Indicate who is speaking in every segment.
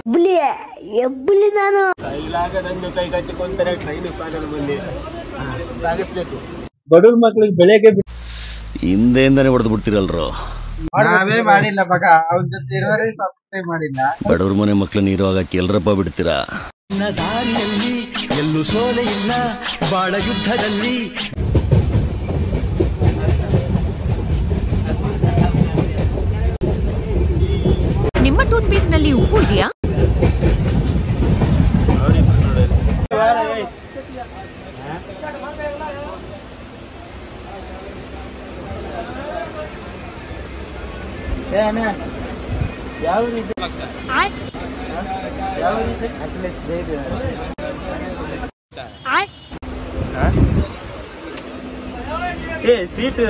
Speaker 1: ಎಬ್ಬಲಿ ಎಬ್ಬಲಿ ನಾನು
Speaker 2: ಕೈಲಾಗದಂದು ಕೈ ಕಟ್ಟಿಕೊಂಡರೆ ಟ್ರೈನ್ ಸಾಗಲು ಮುಂದೆ ಸಾಗಿಸ್ಬೇಕು.
Speaker 3: ಬಡವ್ರ ಮಕ್ಳಿಗೆ ಬೆಳೆಗೆ
Speaker 4: ಹಿಂದೆಯಿಂದಾನೆ ಹೊಡೆದು ಬಿಡ್ತಿರಲ್ರು.
Speaker 3: ನಾವೇ ಮಾಡಿಲ್ಲ ಮಗ, ಅವನ ಜೊತೆ ಇರೋರೇ ಸಬ್ಸ್ಕ್ರೈಬ್ ಮಾಡಿಲ್ಲ.
Speaker 4: ಬಡವ್ರ ಮನೆ ಮಕ್ಳನ್ನ ಇರುವಾಗ ಎಲ್ರಪ್ಪ ಬಿಡ್ತೀರಾ?
Speaker 5: ದಾರಿಯಲ್ಲಿ ಎಲ್ಲೂ ಸೋಲೆ ಇಲ್ಲ, ಬಾಳ ಯುದ್ಧದಲ್ಲಿ.
Speaker 6: ನಿಮ್ಮ ಟೂತ್ ಪೇಸ್ಟ್ ನಲ್ಲಿ ಉಪ್ಪು ಇದೆಯಾ?
Speaker 3: ಯಾವ ರೀತಿ ಸೀಟ್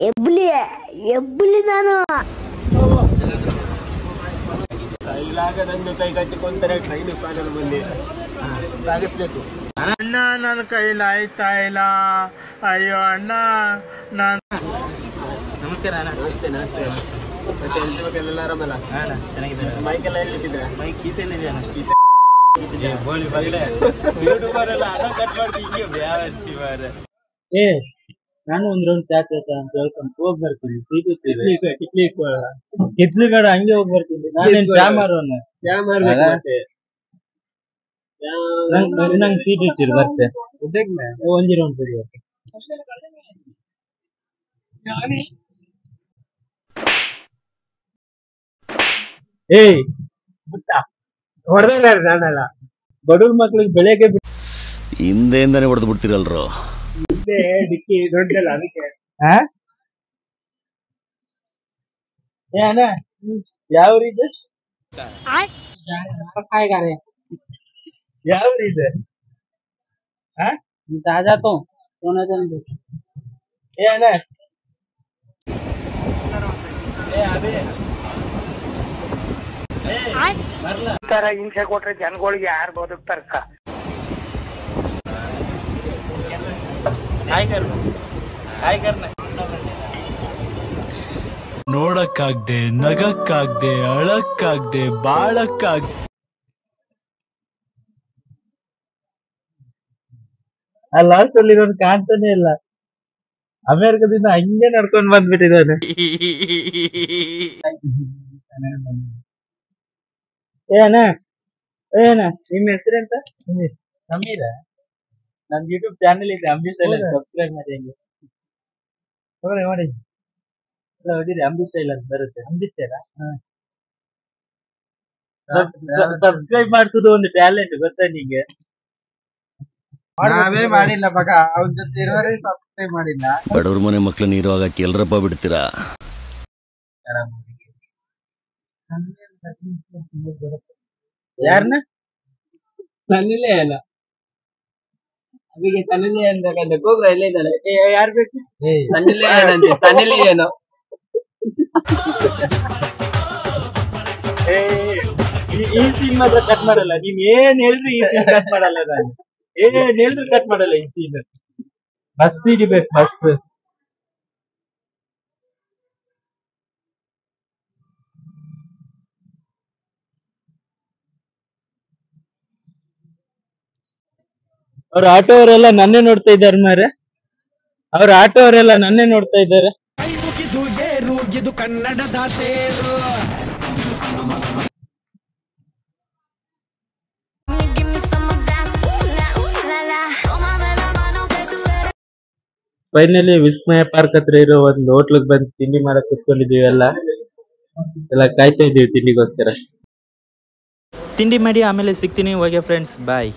Speaker 1: ಎಬ್ಬಲಿ ಎಬ್ಬಲಿ ನಾನು
Speaker 2: ಕೈಲಾಗದಂದು ಕೈ ಕಟ್ಟಿಕೊಂಡರೆ ಟ್ರೈನ್ ಸಾಗಲು ಮುಂದೆ ಸಾಗಿಸ್ಬೇಕು.
Speaker 3: ಅಣ್ಣ ನನ್ನ ಕೈಲಿ ಆಯ್ತಾ ಇಲ್ಲ, ಅಯ್ಯೋ ಅಣ್ಣ. ನಮಸ್ಕಾರ ಅಣ್ಣ.
Speaker 2: ನಮಸ್ತೆ ನಮಸ್ತೆ. ಮತ್ತೆ ಎಲ್ಲ ಆರಾಮಲ್ಲ?
Speaker 3: ಚೆನ್ನಾಗಿದ್ದಾರೆ.
Speaker 2: ಮೈಕೆಲ್ಲ ಎಲ್ಲಿಟ್ಟಿದ್ರ?
Speaker 3: ಮೈಕ್ ಕೀಸೆಲ್ಲಿದೆ ಅಣ್ಣ. ನಾನು ಒಂದ್ ರೌಂಡ್ ಚಾಚ ಅಂತ ಹೇಳ್ಕೊಂಡು ಹೋಗ್ ಬರ್ತೀನಿ. ಕಿತ್ಲಿಗಡ ಹಂಗೆ ಹೋಗ್ ಬರ್ತೀನಿ. ನಾನೇನ್ ಚಾ ಮಾರೋನ? ನಂಗೆ ಸೀಟ್ ಇಟ್ಟಿರು ಬರ್ತೆ. ಒಂದಿ ರೌಂಡ್ ಸರಿ. ಏಯ್ ಬಿಟ್ಟ ಹೊಡೆದ ನಾನಲ್ಲ, ಬಡವ್ರ ಮಕ್ಳಿಗೆ ಬೆಳೆಗೆ
Speaker 4: ಹಿಂದೆಯಿಂದಾನೆ ಹೊಡೆದು ಬಿಡ್ತಿರಲ್ರು.
Speaker 3: ಡಿಕ್ಕಿ ದೊಡ್ಡಲ್ಲ ಅದಕ್ಕೆ. ಯಾವ ರೀತಿ ಯಾವ ರೀತಿ ताजा तो सोना चांदी ए ना ए अबे ತರ ಹಿಂಸೆ ಕೊಟ್ರೆ ಜನಗಳಿಗೆ ಯಾರು ಬದುಕ್ತಾರಕ್ಕ?
Speaker 5: ನೋಡಕ್ಕಾಗ್ದೆ, ನಗಕ್ಕಾಗ್ದೆ, ಅಳಕ್ಕಾಗ್ದೆ, ಬಾಳಕ್ಕಾಗ್ದೆ.
Speaker 3: ಆ ಲಾಸ್ಟ್ ಅಲ್ಲಿ ಇರೋನು ಕಾಣ್ತಾನೆ ಇಲ್ಲ. ಅಮೆರಿಕದಿಂದ ಹಂಗೆ ನಡ್ಕೊಂಡ್ ಬಂದ್ಬಿಟ್ಟಿದ್ದಾನೆ. ಏನ ಏನ ನಿಮ್ಮ ಹೆಸರೆಂತ? ಸಮೀರ. ನಂದು ಯೂಟ್ಯೂಬ್ ಚಾನೆಲ್ ಇದೆ, ಅಂಬಿ ಸ್ಟೈಲ್ ಅಂತ. ಸಬ್ಸ್ಕ್ರೈಬ್ ಮಾಡಿ. ಹಂಗೆ ಮಾಡಿ ಹೊಡಿರಿ. ಅಂಬಿ ಸ್ಟೈಲ್ ಅಂತ ಬರುತ್ತೆ. ಅಂಬಿ ಸ್ಟೈಲ್ ಸಬ್ಸ್ಕ್ರೈಬ್ ಮಾಡಿಸೋದು ಒಂದು ಟ್ಯಾಲೆಂಟ್, ಗೊತ್ತಾ ನಿಂಗೆ? ನಾವೇ ಮಾಡಿಲ್ಲ ಮಗ, ಅವನ ಜೊತೆ ಇರೋರೇ ಸಬ್ಸ್ಕ್ರೈಬ್ ಮಾಡಿಲ್ಲ.
Speaker 4: ಬಡವ್ರ ಮನೆ ಮಕ್ಳನ್ನ ಇರುವಾಗ ಎಲ್ರಪ್ಪ ಬಿಡ್ತೀರಾ?
Speaker 3: ಯಾರನ್ನ? ಸನ್ನಿಲೇ ಅಲ್ಲ, ಅವಿಗೆ ಸನ್ನಿಲೇ ಅಂತ ಕೋಗ್ರ ಎಲ್ಲ ಇದ್ದಾಳೆ. ಯಾರು ಬೇಕು? ಸನ್ನಿಲೇ ಏನಂತೆ, ಸನ್ನಿಲೇ ಏನೋ. ಈ ಸೀನ್ ಮಾತ್ರ ಕಟ್ ಮಾಡಲ್ಲ. ನೀವ್ ಏನ್ ಹೇಳಿದ್ರು ಈ ಸೀನ್ ಕಟ್ ಮಾಡಲ್ಲ. ನಾನು ಏನ್ ಹೇಳಿದ್ರು ಕಟ್ ಮಾಡಲ್ಲ ಈ ಸೀನ್. ಬಸ್ ಹಿಡಿಬೇಕು, ಬಸ್. ಅವ್ರ ಆಟೋ ಅವರೆಲ್ಲ ನನ್ನೇ ನೋಡ್ತಾ ಇದ್ದಾರೆ ಮಾರೆ. ಅವ್ರ ಆಟೋ ಅವರೆಲ್ಲ ನನ್ನೇ ನೋಡ್ತಾ ಇದ್ದಾರೆ.
Speaker 5: ಇದು ಕನ್ನಡದ ತೇರು.
Speaker 3: ಫೈನಲಿ ವಿಸ್ಮಯ ಪಾರ್ಕ್ ಹತ್ರ ಇರೋ ಒಂದು ಹೋಟ್ಲಿಗೆ ಬಂದು ತಿಂಡಿ ಮಾಡಕ್ ಕುತ್ಕೊಂಡಿದೀವಿ. ಎಲ್ಲ ಕಾಯ್ತಾ ಇದೀವಿ ತಿಂಡಿಗೋಸ್ಕರ.
Speaker 7: ತಿಂಡಿ ಮಾಡಿ ಆಮೇಲೆ ಸಿಗ್ತೀನಿ. ಓಕೆ ಫ್ರೆಂಡ್ಸ್, ಬಾಯ್.